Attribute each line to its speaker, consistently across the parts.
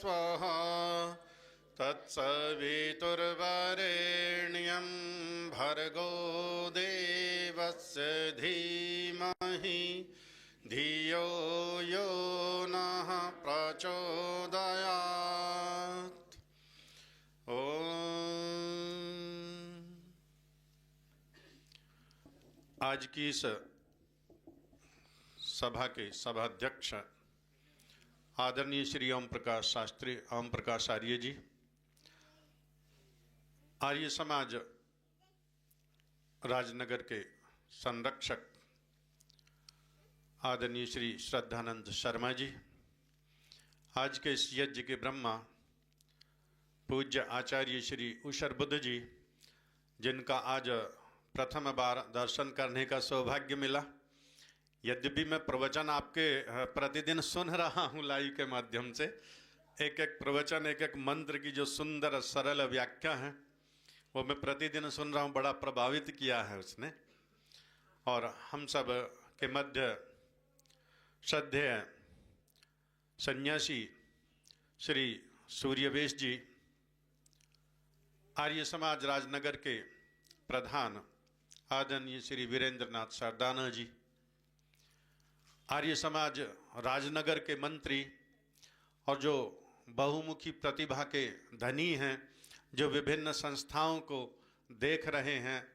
Speaker 1: स्वाहा तत्सवितुर्वरेण्यं भर्गो देवस्य धीमहि धियो यो नः प्रचोदयात्। ओम। आज की इस सभा के सभाध्यक्ष आदरणीय श्री ओम प्रकाश शास्त्री, ओम प्रकाश आर्य जी, आर्य समाज राजनगर के संरक्षक आदरणीय श्री श्रद्धानंद शर्मा जी, आज के इस यज्ञ के ब्रह्मा पूज्य आचार्य श्री उशर बुद्ध जी, जिनका आज प्रथम बार दर्शन करने का सौभाग्य मिला। यद्यपि मैं प्रवचन आपके प्रतिदिन सुन रहा हूँ लाइव के माध्यम से, एक एक प्रवचन, एक एक मंत्र की जो सुंदर सरल व्याख्या है वो मैं प्रतिदिन सुन रहा हूँ, बड़ा प्रभावित किया है उसने। और हम सब के मध्य श्रद्धेय सन्यासी श्री सूर्यवेश जी, आर्य समाज राजनगर के प्रधान आदरणीय श्री वीरेंद्रनाथ सरदाना जी, आर्य समाज राजनगर के मंत्री और जो बहुमुखी प्रतिभा के धनी हैं, जो विभिन्न संस्थाओं को देख रहे हैं,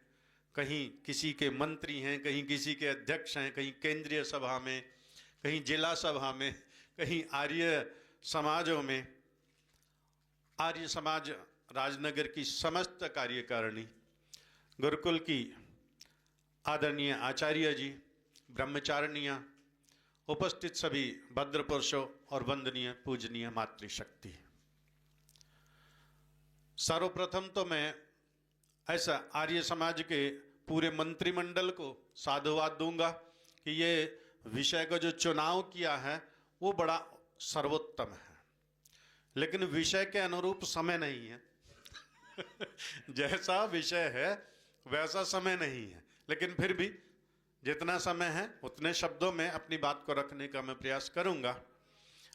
Speaker 1: कहीं किसी के मंत्री हैं, कहीं किसी के अध्यक्ष हैं, कहीं केंद्रीय सभा में, कहीं जिला सभा में, कहीं आर्य समाजों में, आर्य समाज राजनगर की समस्त कार्यकारिणी, गुरुकुल की आदरणीय आचार्य जी, ब्रह्मचारिणियाँ, उपस्थित सभी भद्र पुरुषों और वंदनीय पूजनीय मातृशक्ति। सर्वप्रथम तो मैं ऐसा आर्य समाज के पूरे मंत्रिमंडल को साधुवाद दूंगा कि ये विषय का जो चुनाव किया है वो बड़ा सर्वोत्तम है, लेकिन विषय के अनुरूप समय नहीं है। जैसा विषय है वैसा समय नहीं है, लेकिन फिर भी जितना समय है उतने शब्दों में अपनी बात को रखने का मैं प्रयास करूंगा।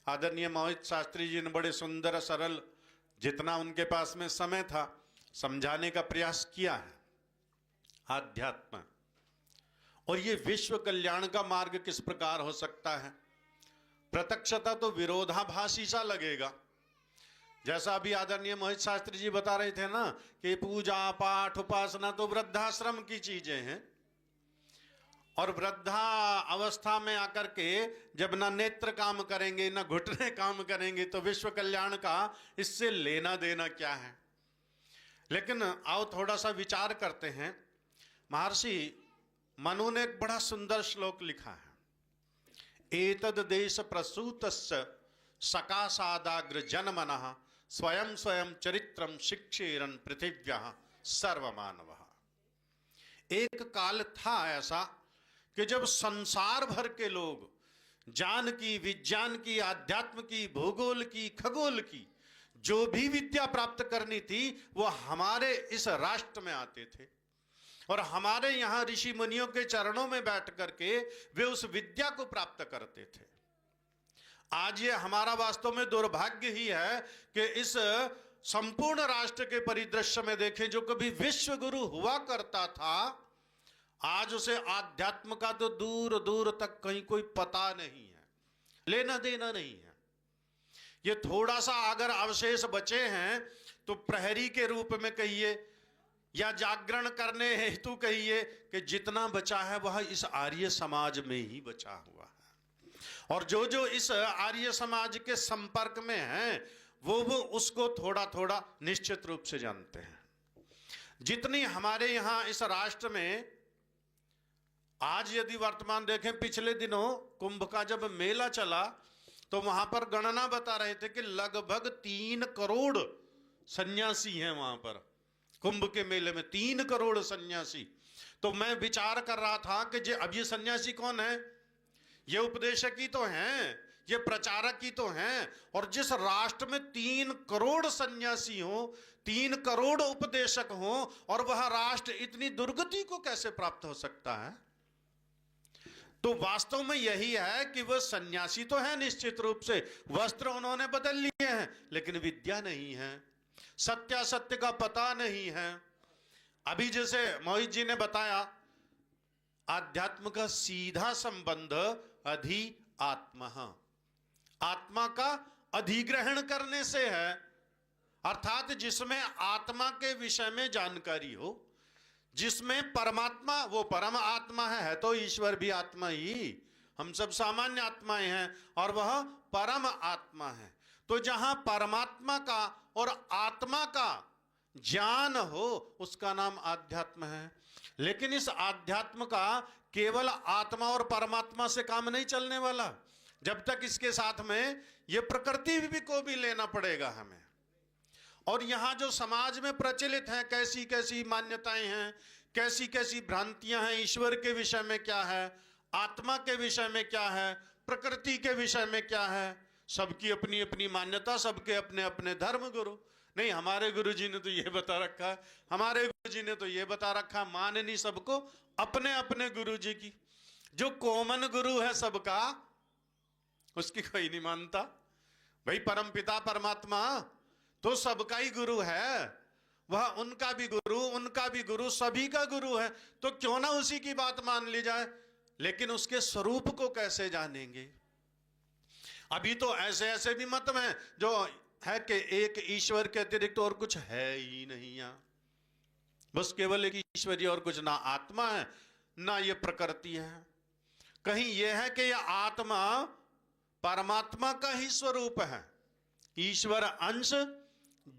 Speaker 1: आदरणीय मोहित शास्त्री जी ने बड़े सुंदर सरल, जितना उनके पास में समय था, समझाने का प्रयास किया है। आध्यात्म और ये विश्व कल्याण का मार्ग किस प्रकार हो सकता है। प्रत्यक्षता तो विरोधाभासी सा लगेगा, जैसा अभी आदरणीय मोहित शास्त्री जी बता रहे थे ना कि पूजा पाठ उपासना तो वृद्धाश्रम की चीजें हैं, और वृद्धा अवस्था में आकर के जब ना नेत्र काम करेंगे ना घुटने काम करेंगे तो विश्व कल्याण का इससे लेना देना क्या है। लेकिन आओ थोड़ा सा विचार करते हैं। महर्षि मनु ने एक बड़ा सुंदर श्लोक लिखा है, एतद देश प्रसूतस्य सकाशादाग्र जनमनः स्वयं स्वयं चरित्रम शिक्षेरन पृथिव्यः सर्वमानवः। एक काल था ऐसा कि जब संसार भर के लोग ज्ञान की, विज्ञान की, आध्यात्म की, भूगोल की, खगोल की जो भी विद्या प्राप्त करनी थी वो हमारे इस राष्ट्र में आते थे, और हमारे यहाँ ऋषि मुनियों के चरणों में बैठ करके वे उस विद्या को प्राप्त करते थे। आज ये हमारा वास्तव में दुर्भाग्य ही है कि इस संपूर्ण राष्ट्र के परिदृश्य में देखें, जो कभी विश्व गुरु हुआ करता था, आज उसे आध्यात्म का तो दूर दूर तक कहीं कोई पता नहीं है, लेना देना नहीं है। ये थोड़ा सा अगर अवशेष बचे हैं तो प्रहरी के रूप में कहिए या जागरण करने हेतु कहिए कि जितना बचा है वह इस आर्य समाज में ही बचा हुआ है, और जो जो इस आर्य समाज के संपर्क में हैं वो उसको थोड़ा थोड़ा निश्चित रूप से जानते हैं। जितनी हमारे यहाँ इस राष्ट्र में आज यदि वर्तमान देखें, पिछले दिनों कुंभ का जब मेला चला तो वहां पर गणना बता रहे थे कि लगभग 3 करोड़ सन्यासी हैं वहां पर। कुंभ के मेले में 3 करोड़ सन्यासी। तो मैं विचार कर रहा था कि अब ये सन्यासी कौन है? ये उपदेशक ही तो हैं, ये प्रचारक ही तो हैं। और जिस राष्ट्र में 3 करोड़ सन्यासी हो, 3 करोड़ उपदेशक हो, और वह राष्ट्र इतनी दुर्गति को कैसे प्राप्त हो सकता है? तो वास्तव में यही है कि वह सन्यासी तो है निश्चित रूप से, वस्त्र उन्होंने बदल लिए हैं, लेकिन विद्या नहीं है, सत्यासत्य का पता नहीं है। अभी जैसे मोहित जी ने बताया, आध्यात्म का सीधा संबंध अधि आत्मा, आत्मा का अधिग्रहण करने से है, अर्थात जिसमें आत्मा के विषय में जानकारी हो, जिसमें परमात्मा, वो परम आत्मा है तो ईश्वर भी आत्मा ही, हम सब सामान्य आत्माएं हैं और वह परम आत्मा है। तो जहां परमात्मा का और आत्मा का ज्ञान हो उसका नाम आध्यात्म है। लेकिन इस आध्यात्म का केवल आत्मा और परमात्मा से काम नहीं चलने वाला, जब तक इसके साथ में ये प्रकृति को भी लेना पड़ेगा हमें। और यहां जो समाज में प्रचलित हैं, कैसी कैसी मान्यताएं हैं, कैसी कैसी भ्रांतियां हैं, ईश्वर के विषय में क्या है, आत्मा के विषय में क्या है, प्रकृति के विषय में क्या है, सबकी अपनी अपनी मान्यता, सबके अपने अपने धर्म गुरु। नहीं, हमारे गुरु जी ने तो ये बता रखा है, हमारे गुरु जी ने तो ये बता रखा, माननी सबको अपने अपने गुरु जी की। जो कॉमन गुरु है सबका, उसकी कोई नहीं मानता। भाई परम पिता परमात्मा तो सबका ही गुरु है, वह उनका भी गुरु, उनका भी गुरु, सभी का गुरु है, तो क्यों ना उसी की बात मान ली जाए। लेकिन उसके स्वरूप को कैसे जानेंगे? अभी तो ऐसे ऐसे भी मत में जो है कि एक ईश्वर के अतिरिक्त और कुछ है ही नहीं, यहां बस केवल एक ईश्वरी और कुछ ना आत्मा है ना ये प्रकृति है। कहीं यह है कि यह आत्मा परमात्मा का ही स्वरूप है, ईश्वर अंश,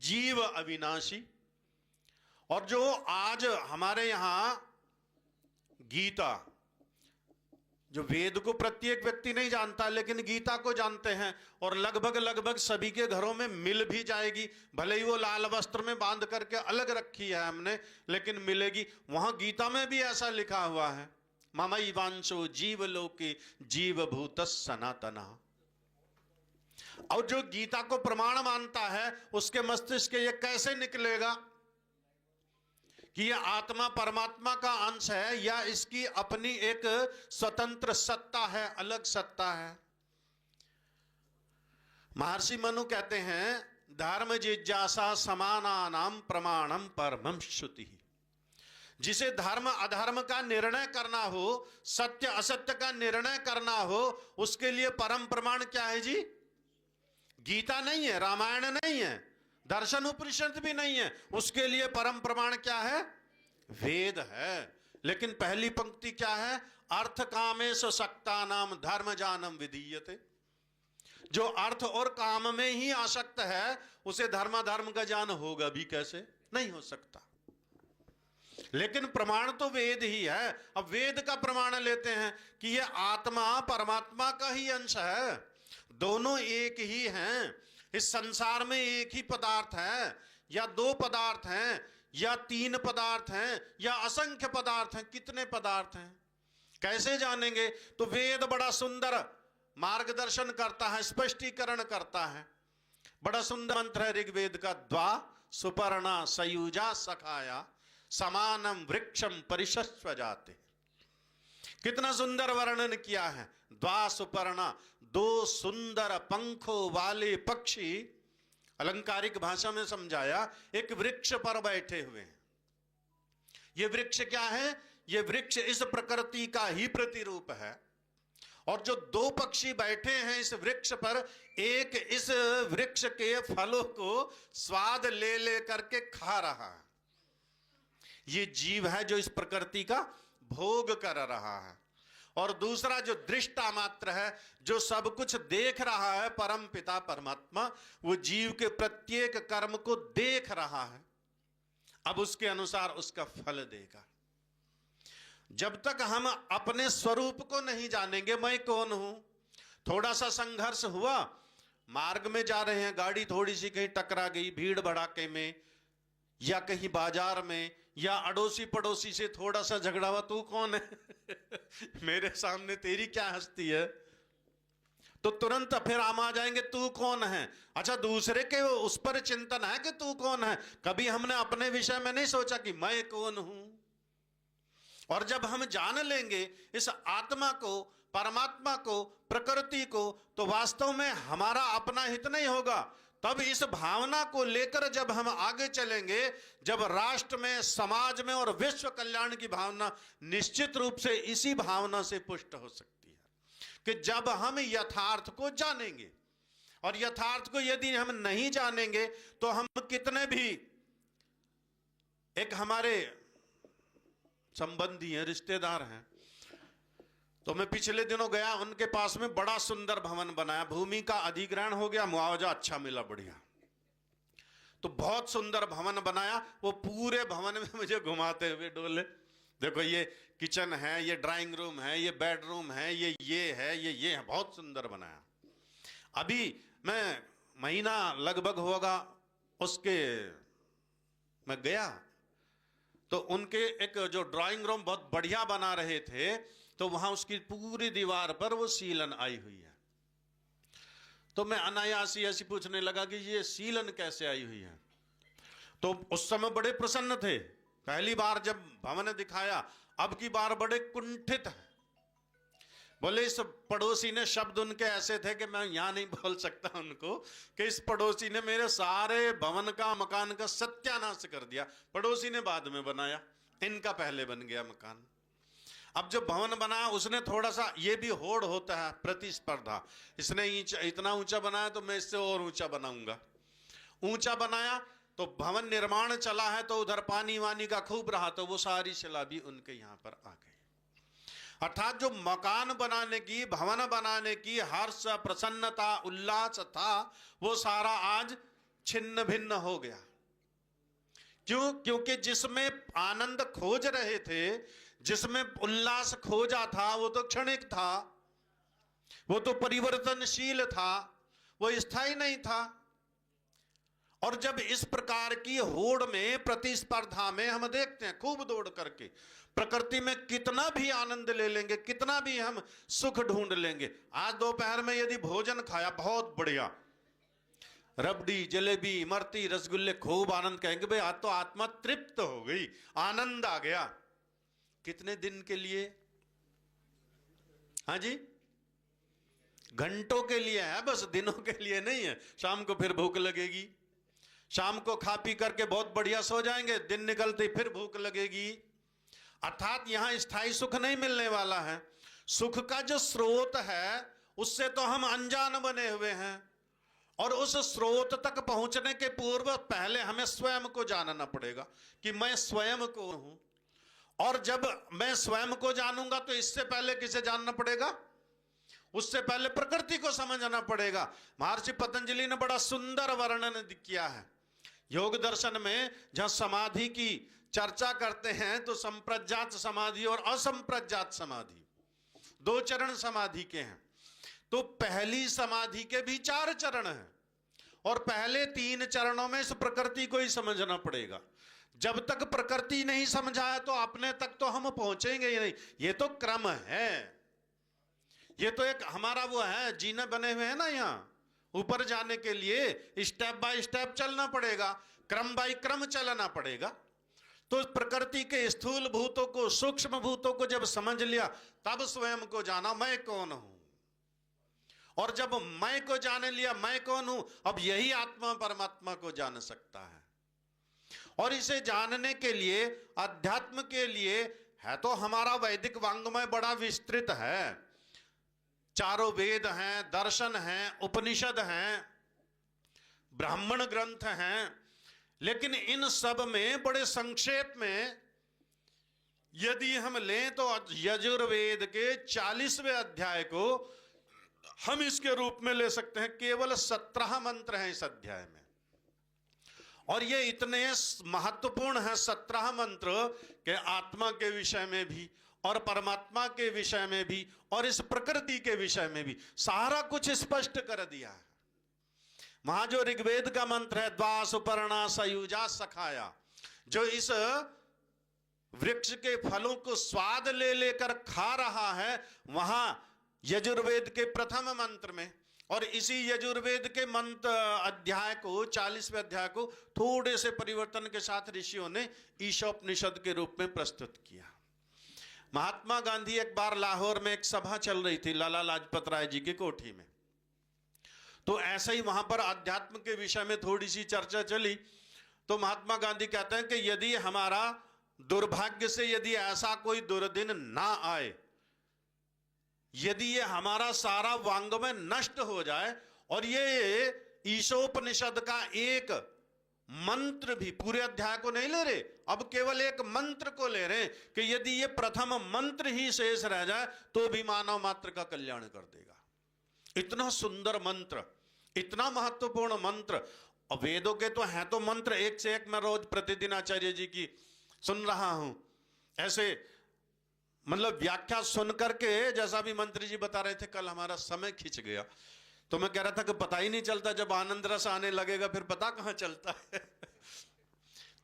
Speaker 1: जीव अविनाशी। और जो आज हमारे यहां गीता, जो वेद को प्रत्येक व्यक्ति नहीं जानता लेकिन गीता को जानते हैं, और लगभग लगभग सभी के घरों में मिल भी जाएगी, भले ही वो लाल वस्त्र में बांध करके अलग रखी है हमने, लेकिन मिलेगी। वहां गीता में भी ऐसा लिखा हुआ है, ममैवांशो जीवलोके जीवभूतः सनातनः। और जो गीता को प्रमाण मानता है उसके मस्तिष्क ये कैसे निकलेगा कि यह आत्मा परमात्मा का अंश है या इसकी अपनी एक स्वतंत्र सत्ता है, अलग सत्ता है। महर्षि मनु कहते हैं, धर्म जिज्ञासा समानानाम प्रमाणम परमं श्रुति। जिसे धर्म अधर्म का निर्णय करना हो, सत्य असत्य का निर्णय करना हो, उसके लिए परम प्रमाण क्या है जी? गीता नहीं है, रामायण नहीं है, दर्शन उपनिषद भी नहीं है, उसके लिए परम प्रमाण क्या है? वेद है। लेकिन पहली पंक्ति क्या है? अर्थ कामेश सक्ता नाम धर्म जानम विधीयते। जो अर्थ और काम में ही आसक्त है उसे धर्म का ज्ञान होगा भी कैसे? नहीं हो सकता। लेकिन प्रमाण तो वेद ही है। अब वेद का प्रमाण लेते हैं कि यह आत्मा परमात्मा का ही अंश है, दोनों एक ही हैं। इस संसार में एक ही पदार्थ है या दो पदार्थ हैं या तीन पदार्थ हैं या असंख्य पदार्थ हैं? कितने पदार्थ हैं कैसे जानेंगे? तो वेद बड़ा सुंदर मार्गदर्शन करता है, स्पष्टीकरण करता है। बड़ा सुंदर मंत्र है ऋग्वेद का, द्वा सुपर्णा सयुजा सखाया समानम वृक्षम परिशस्व जाते। कितना सुंदर वर्णन किया है। द्वा सुपर्णा, दो सुंदर पंखों वाले पक्षी, अलंकारिक भाषा में समझाया, एक वृक्ष पर बैठे हुए हैं। यह वृक्ष क्या है? यह वृक्ष इस प्रकृति का ही प्रतिरूप है। और जो दो पक्षी बैठे हैं इस वृक्ष पर, एक इस वृक्ष के फलों को स्वाद ले ले करके खा रहा है। ये जीव है जो इस प्रकृति का भोग कर रहा है। और दूसरा जो दृष्टा मात्र है, जो सब कुछ देख रहा है, परम पिता परमात्मा, वो जीव के प्रत्येक कर्म को देख रहा है, अब उसके अनुसार उसका फल देगा। जब तक हम अपने स्वरूप को नहीं जानेंगे, मैं कौन हूं, थोड़ा सा संघर्ष हुआ, मार्ग में जा रहे हैं, गाड़ी थोड़ी सी कहीं टकरा गई भीड़ भड़ाके में, या कहीं बाजार में, या अड़ोसी पड़ोसी से थोड़ा सा झगड़ा हुआ, तू कौन है मेरे सामने तेरी क्या हस्ती है, तो तुरंत फिर हम आ जाएंगे तू कौन है। अच्छा, दूसरे के उस पर चिंतन है कि तू कौन है, कभी हमने अपने विषय में नहीं सोचा कि मैं कौन हूं। और जब हम जान लेंगे इस आत्मा को, परमात्मा को, प्रकृति को, तो वास्तव में हमारा अपना हित नहीं होगा। तब इस भावना को लेकर जब हम आगे चलेंगे, जब राष्ट्र में, समाज में और विश्व कल्याण की भावना निश्चित रूप से इसी भावना से पुष्ट हो सकती है कि जब हम यथार्थ को जानेंगे। और यथार्थ को यदि हम नहीं जानेंगे तो हम कितने भी, एक हमारे संबंधी हैं, रिश्तेदार हैं, तो मैं पिछले दिनों गया, उनके पास में बड़ा सुंदर भवन बनाया, भूमि का अधिग्रहण हो गया, मुआवजा अच्छा मिला, बढ़िया। तो बहुत सुंदर भवन बनाया, वो पूरे भवन में मुझे घुमाते हुए डोले, देखो ये किचन है, ये ड्राइंग रूम है, ये बेडरूम है, ये है, ये है, बहुत सुंदर बनाया। अभी मैं महीना लगभग होगा उसके, मैं गया तो उनके एक जो ड्राइंग रूम बहुत बढ़िया बना रहे थे, तो वहां उसकी पूरी दीवार पर वो सीलन आई हुई है। तो मैं अनायासी ऐसी पूछने लगा कि ये सीलन कैसे आई हुई है। तो उस समय बड़े प्रसन्न थे, पहली बार जब भवन दिखाया, अब की बार बड़े कुंठित हैं। बोले इस पड़ोसी ने, शब्द उनके ऐसे थे कि मैं यहां नहीं बोल सकता उनको, कि इस पड़ोसी ने मेरे सारे भवन का, मकान का सत्यानाश कर दिया। पड़ोसी ने बाद में बनाया, इनका पहले बन गया मकान। अब जब भवन बनाया उसने थोड़ा सा, ये भी होड़ होता है, प्रतिस्पर्धा, इसने इतना ऊंचा बनाया तो मैं इससे और ऊंचा बनाऊंगा। ऊंचा बनाया तो भवन निर्माण चला है, तो उधर पानी वानी का खूब रहा, तो वो सारी शिला भी उनके यहां पर आ गई। अर्थात जो मकान बनाने की, भवन बनाने की हर्ष, प्रसन्नता, उल्लास था, वो सारा आज छिन्न भिन्न हो गया। क्यों? क्योंकि जिसमें आनंद खोज रहे थे, जिसमें उल्लास खोजा था, वो तो क्षणिक था, वो तो परिवर्तनशील था, वो स्थायी नहीं था। और जब इस प्रकार की होड़ में, प्रतिस्पर्धा में हम देखते हैं खूब दौड़ करके, प्रकृति में कितना भी आनंद ले लेंगे, कितना भी हम सुख ढूंढ लेंगे। आज दोपहर में यदि भोजन खाया बहुत बढ़िया, रबड़ी, जलेबी, इमरती, रसगुल्ले, खूब आनंद, कहेंगे भाई आज तो आत्मा तृप्त हो गई, आनंद आ गया। कितने दिन के लिए? हाँ जी, घंटों के लिए है, बस दिनों के लिए नहीं है। शाम को फिर भूख लगेगी, शाम को खा पी करके बहुत बढ़िया सो जाएंगे, दिन निकलते फिर भूख लगेगी। अर्थात यहां स्थायी सुख नहीं मिलने वाला है। सुख का जो स्रोत है उससे तो हम अनजान बने हुए हैं, और उस स्रोत तक पहुंचने के पूर्व पहले हमें स्वयं को जानना पड़ेगा कि मैं स्वयं को हूं। और जब मैं स्वयं को जानूंगा तो इससे पहले किसे जानना पड़ेगा? उससे पहले प्रकृति को समझना पड़ेगा। महर्षि पतंजलि ने बड़ा सुंदर वर्णन किया है योग दर्शन में, जहां समाधि की चर्चा करते हैं तो संप्रज्ञात समाधि और असंप्रज्ञात समाधि, दो चरण समाधि के हैं। तो पहली समाधि के भी 4 चरण हैं, और पहले 3 चरणों में इस प्रकृति को ही समझना पड़ेगा। जब तक प्रकृति नहीं समझाया तो अपने तक तो हम पहुंचेंगे ही नहीं। ये तो क्रम है, ये तो एक हमारा वो है, जीने बने हुए हैं ना, यहाँ ऊपर जाने के लिए स्टेप बाय स्टेप चलना पड़ेगा, क्रम बाय क्रम चलना पड़ेगा। तो प्रकृति के स्थूल भूतों को, सूक्ष्म भूतों को जब समझ लिया, तब स्वयं को जाना, मैं कौन हूं। और जब मैं को जान लिया, मैं कौन हूं, अब यही आत्मा परमात्मा को जान सकता है। और इसे जानने के लिए, अध्यात्म के लिए है तो हमारा वैदिक वांग्मय बड़ा विस्तृत है, चारों वेद हैं, दर्शन हैं, उपनिषद हैं, ब्राह्मण ग्रंथ हैं। लेकिन इन सब में बड़े संक्षेप में यदि हम लें तो यजुर्वेद के 40वें अध्याय को हम इसके रूप में ले सकते हैं। केवल 17 मंत्र हैं इस अध्याय में, और ये इतने महत्वपूर्ण हैं 17 मंत्र के आत्मा के विषय में भी, और परमात्मा के विषय में भी, और इस प्रकृति के विषय में भी सारा कुछ स्पष्ट कर दिया है। वहां जो ऋग्वेद का मंत्र है, द्वा सुपर्णा सयुजा सखाया, जो इस वृक्ष के फलों को स्वाद ले लेकर खा रहा है, वहां यजुर्वेद के प्रथम मंत्र में, और इसी यजुर्वेद के मंत्र अध्याय को, 40वें अध्याय को थोड़े से परिवर्तन के साथ ऋषियों ने ईशोपनिषद के रूप में प्रस्तुत किया। महात्मा गांधी एक बार लाहौर में एक सभा चल रही थी लाला लाजपत राय जी की कोठी में, तो ऐसे ही वहां पर अध्यात्म के विषय में थोड़ी सी चर्चा चली। तो महात्मा गांधी कहते हैं कि यदि हमारा दुर्भाग्य से यदि ऐसा कोई दुर्दिन ना आए, यदि ये हमारा सारा वांग्मय नष्ट हो जाए और ये ईशोपनिषद का एक मंत्र भी, पूरे अध्याय को नहीं ले रहे, अब केवल एक मंत्र को ले रहे कि यदि ये प्रथम मंत्र ही शेष रह जाए तो भी मानव मात्र का कल्याण कर देगा। इतना सुंदर मंत्र, इतना महत्वपूर्ण मंत्र। और वेदों के तो हैं तो मंत्र एक से एक, मैं रोज प्रतिदिन आचार्य जी की सुन रहा हूं, ऐसे मतलब व्याख्या सुन करके, जैसा भी मंत्री जी बता रहे थे, कल हमारा समय खिंच गया तो मैं कह रहा था कि पता ही नहीं चलता, जब आनंद रस आने लगेगा फिर पता कहां चलता है।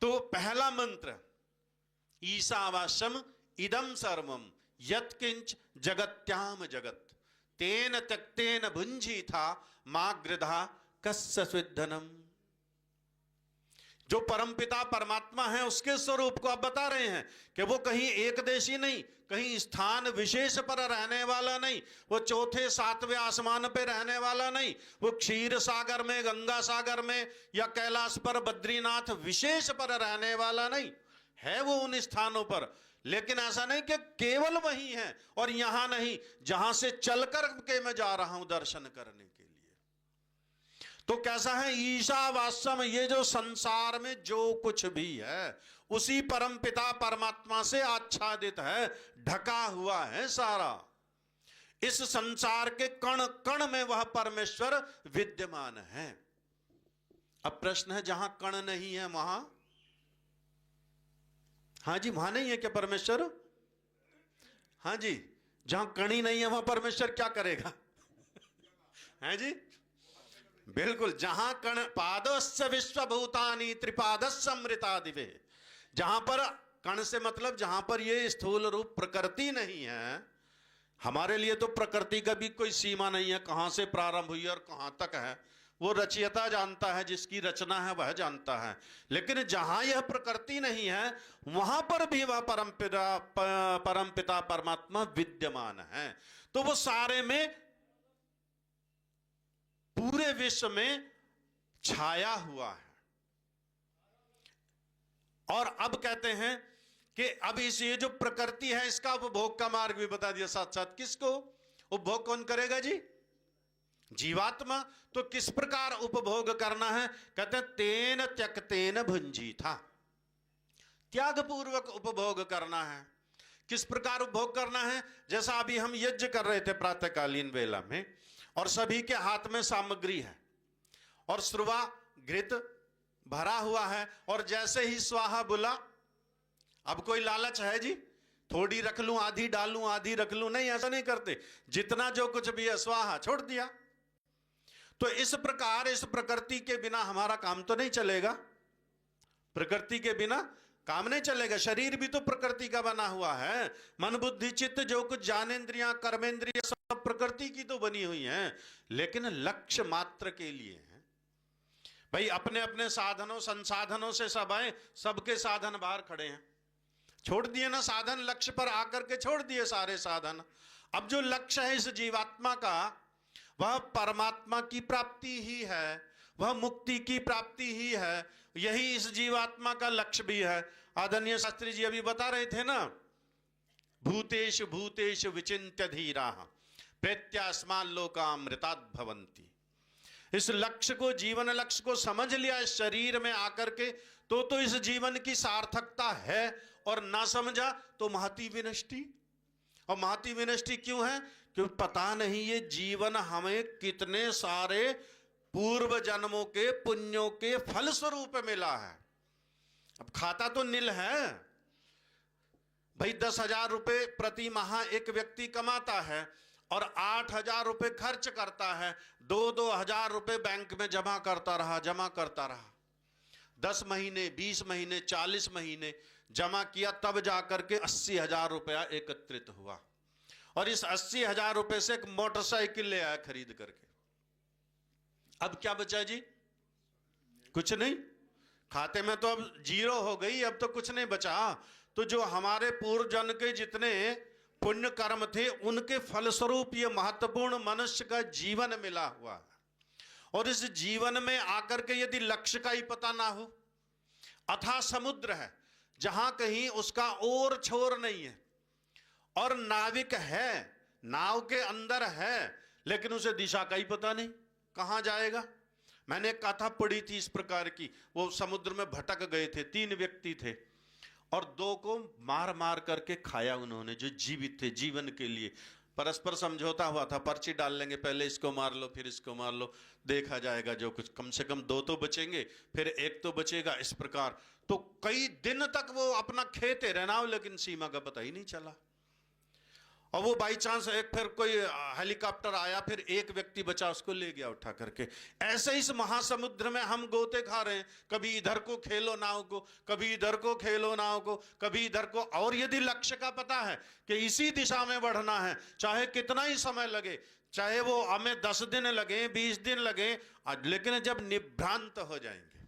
Speaker 1: तो पहला मंत्र, ईशावास्यम इदम सर्वम यत्किंच जगत्याम जगत तेन त्यक्तेन भुंजी था माग्रधा कस्य स्विद्धनम। जो परमपिता परमात्मा है उसके स्वरूप को आप बता रहे हैं कि वो कहीं एक देशी नहीं, कहीं स्थान विशेष पर रहने वाला नहीं, वो चौथे सातवें आसमान पे रहने वाला नहीं, वो क्षीर सागर में, गंगा सागर में या कैलाश पर, बद्रीनाथ विशेष पर रहने वाला नहीं है, वो उन स्थानों पर। लेकिन ऐसा नहीं कि केवल वही है और यहां नहीं, जहां से चलकर के मैं जा रहा हूं दर्शन करने के लिए। तो कैसा है ईशावास्यम, ये जो संसार में जो कुछ भी है उसी परमपिता परमात्मा से आच्छादित है, ढका हुआ है सारा। इस संसार के कण कण में वह परमेश्वर विद्यमान है। अब प्रश्न है, जहां कण नहीं है वहां, हाँ जी, वहां नहीं है क्या परमेश्वर? हाँ जी, जहां कण ही नहीं है वहां परमेश्वर क्या करेगा? है जी, बिल्कुल। जहां कण पादस्य विश्वभूतानि त्रिपादस्य अमृतादिवे, जहां पर कण से मतलब जहां पर ये स्थूल रूप प्रकृति नहीं है। हमारे लिए तो प्रकृति का भी कोई सीमा नहीं है, कहां से प्रारंभ हुई और कहां तक है, वो रचयिता जानता है, जिसकी रचना है वह जानता है। लेकिन जहां यह प्रकृति नहीं है वहां पर भी वह परमपिता परमात्मा विद्यमान है। तो वो सारे में, पूरे विश्व में छाया हुआ है। और अब कहते हैं कि अब इस ये जो प्रकृति है इसका उपभोग का मार्ग भी बता दिया साथ साथ। किसको उपभोग कौन करेगा जी? जीवात्मा। तो किस प्रकार उपभोग करना है? कहते हैं तेन त्यक्तेन भुंजी था, त्याग पूर्वक उपभोग करना है। किस प्रकार उपभोग करना है? जैसा अभी हम यज्ञ कर रहे थे प्रातःकालीन वेला में, और सभी के हाथ में सामग्री है और श्रुवा घृत भरा हुआ है, और जैसे ही स्वाहा बुला, अब कोई लालच है जी, थोड़ी रख लूं, आधी डालूं, आधी रख लूं, नहीं, ऐसा नहीं करते। जितना जो कुछ भी है स्वाहा छोड़ दिया। तो इस प्रकार इस प्रकृति के बिना हमारा काम तो नहीं चलेगा, प्रकृति के बिना काम नहीं चलेगा। शरीर भी तो प्रकृति का बना हुआ है, मन बुद्धि चित्त जो कुछ ज्ञानेंद्रियां कर्मेंद्रियां सब प्रकृति की तो बनी हुई हैं, लेकिन लक्ष्य मात्र के लिए है। भाई अपने अपने साधनों संसाधनों से सब आए, सबके साधन बाहर खड़े हैं, छोड़ दिए ना साधन, लक्ष्य पर आकर के छोड़ दिए सारे साधन। अब जो लक्ष्य है इस जीवात्मा का, वह परमात्मा की प्राप्ति ही है, वह मुक्ति की प्राप्ति ही है, यही इस जीवात्मा का लक्ष्य भी है। आदरणीय शास्त्री जी अभी बता रहे थे ना, भूतेषु भूतेषु विचिन्त्य धीराः प्रेत्यास्मान् लोकामृतात् भवन्ति। इस लक्ष्य को, जीवन लक्ष्य को समझ लिया इस शरीर में आकर के, तो इस जीवन की सार्थकता है, और ना समझा तो महती विनष्टि। और महती विनष्टि क्यों है? क्योंकि पता नहीं ये जीवन हमें कितने सारे पूर्व जन्मों के पुण्यों के फल स्वरूप मिला है। अब खाता तो नील है भाई, 10,000 रुपए प्रति माह एक व्यक्ति कमाता है और 8,000 रुपए खर्च करता है, 2-2 हजार रुपए बैंक में जमा करता रहा, 10 महीने 20 महीने 40 महीने जमा किया, तब जाकर के 80,000 रुपया एकत्रित हुआ, और इस 80,000 रुपए से एक मोटरसाइकिल ले आया खरीद करके। अब क्या बचा जी? कुछ नहीं, खाते में तो अब जीरो हो गई, अब तो कुछ नहीं बचा। तो जो हमारे पूर्व जन्म के जितने पुण्य कर्म थे उनके फलस्वरूप ये महत्वपूर्ण मनुष्य का जीवन मिला हुआ है। और इस जीवन में आकर के यदि लक्ष्य का ही पता ना हो, अथाह समुद्र है जहां कहीं उसका ओर छोर नहीं है, और नाविक है, नाव के अंदर है, लेकिन उसे दिशा का ही पता नहीं कहां जाएगा। मैंने एक कथा पढ़ी थी इस प्रकार की, वो समुद्र में भटक गए थे, 3 व्यक्ति थे और 2 को मार मार करके खाया उन्होंने, जो जीवित थे, जीवन के लिए परस्पर समझौता हुआ था, पर्ची डाल लेंगे, पहले इसको मार लो फिर इसको मार लो, देखा जाएगा जो कुछ, कम से कम 2 तो बचेंगे फिर 1 तो बचेगा, इस प्रकार। तो कई दिन तक वो अपना खेते रहना, लेकिन सीमा का पता ही नहीं चला। और वो बाई चांस एक फिर कोई हेलीकॉप्टर आया, फिर एक व्यक्ति बचा, उसको ले गया उठा करके। ऐसे इस महासमुद्र में हम गोते खा रहे हैं, कभी इधर को खेलो नाव को, कभी इधर को खेलो नाव को, कभी इधर को। और यदि लक्ष्य का पता है कि इसी दिशा में बढ़ना है, चाहे कितना ही समय लगे, चाहे वो हमें 10 दिन लगे, 20 दिन लगे, लेकिन जब निभ्रांत हो जाएंगे,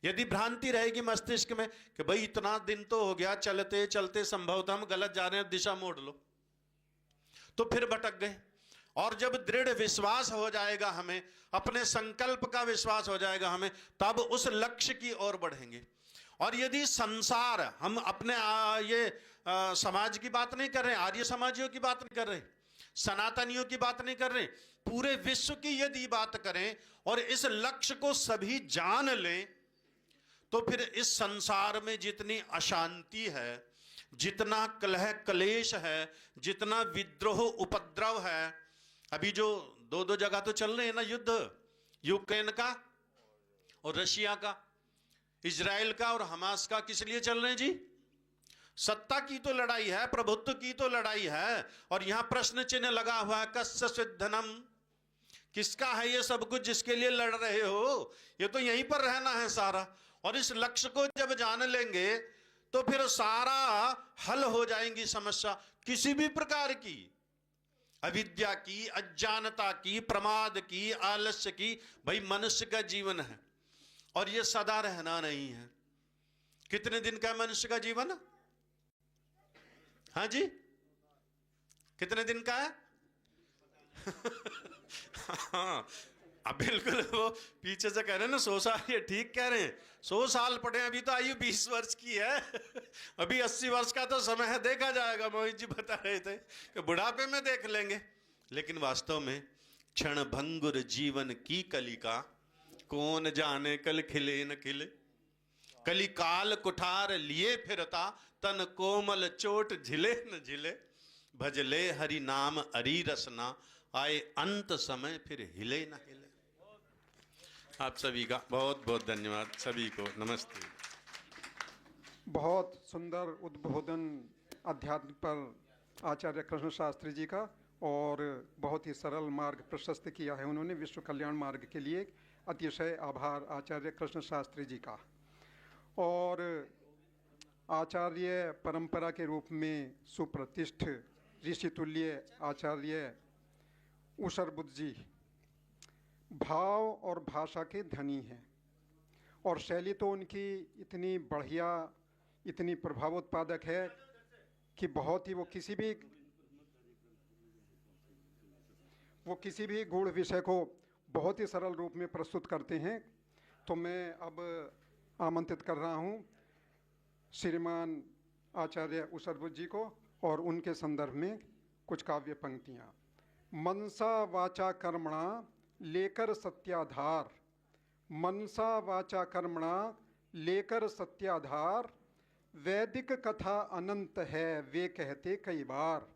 Speaker 1: यदि भ्रांति रहेगी मस्तिष्क में कि भाई इतना दिन तो हो गया, चलते चलते संभवतः हम गलत जा रहे हैं, दिशा मोड़ लो, तो फिर भटक गए। और जब दृढ़ विश्वास हो जाएगा हमें, अपने संकल्प का विश्वास हो जाएगा हमें, तब उस लक्ष्य की ओर बढ़ेंगे। और यदि संसार, हम अपने समाज की बात नहीं कर रहे, आर्य समाजियों की बात नहीं कर रहे, सनातनियों की बात नहीं कर रहे, पूरे विश्व की यदि बात करें और इस लक्ष्य को सभी जान लें, तो फिर इस संसार में जितनी अशांति है, जितना कलह कलेश है, जितना विद्रोह उपद्रव है, अभी जो 2 जगह तो चल रहे हैं ना युद्ध, यूक्रेन का और रशिया का, इजराइल का और हमास का, किस लिए चल रहे हैं जी? सत्ता की तो लड़ाई है, प्रभुत्व की तो लड़ाई है। और यहां प्रश्न चिन्ह लगा हुआ है, कस्य सिद्धनम, किसका है ये सब कुछ जिसके लिए लड़ रहे हो? ये तो यहीं पर रहना है सारा। और इस लक्ष्य को जब जान लेंगे तो फिर सारा हल हो जाएंगी समस्या, किसी भी प्रकार की, अविद्या की, अज्ञानता की, प्रमाद की, आलस्य की। भाई मनुष्य का जीवन है और ये सदा रहना नहीं है। कितने दिन का है मनुष्य का जीवन? हाँ जी, कितने दिन का है? हाँ, अब बिल्कुल वो पीछे से कह रहे हैं ना 100 साल, ये ठीक कह रहे हैं, 100 साल पढ़े, अभी तो आयु 20 वर्ष की है, अभी 80 वर्ष का तो समय है, देखा जाएगा। मोहित जी बता रहे थे कि बुढ़ापे में देख लेंगे। लेकिन वास्तव में क्षण भंगुर जीवन की कलिका, कौन जाने कल खिले न खिले, कली काल कुठार लिए फिरता, तन कोमल चोट झिले न झिले, भजले हरि नाम हरि रसना, आए अंत समय फिर हिले न हिले। आप सभी का बहुत बहुत धन्यवाद, सभी को नमस्ते।
Speaker 2: बहुत सुंदर उद्बोधन आध्यात्म पर आचार्य कृष्ण शास्त्री जी का, और बहुत ही सरल मार्ग प्रशस्त किया है उन्होंने विश्व कल्याण मार्ग के लिए। अतिशय आभार आचार्य कृष्ण शास्त्री जी का। और आचार्य परंपरा के रूप में सुप्रतिष्ठ ऋषि तुल्य आचार्य ऊसर बुद्ध जी भाव और भाषा के धनी हैं, और शैली तो उनकी इतनी बढ़िया, इतनी प्रभावोत्पादक है कि बहुत ही वो किसी भी गूढ़ विषय को बहुत ही सरल रूप में प्रस्तुत करते हैं। तो मैं अब आमंत्रित कर रहा हूँ श्रीमान आचार्य ऊसर बुद्ध जी को, और उनके संदर्भ में कुछ काव्य पंक्तियाँ। मनसा वाचा कर्मणा लेकर सत्याधार, मनसा वाचा कर्मणा लेकर सत्याधार, वैदिक कथा अनंत है वे कहते कई बार।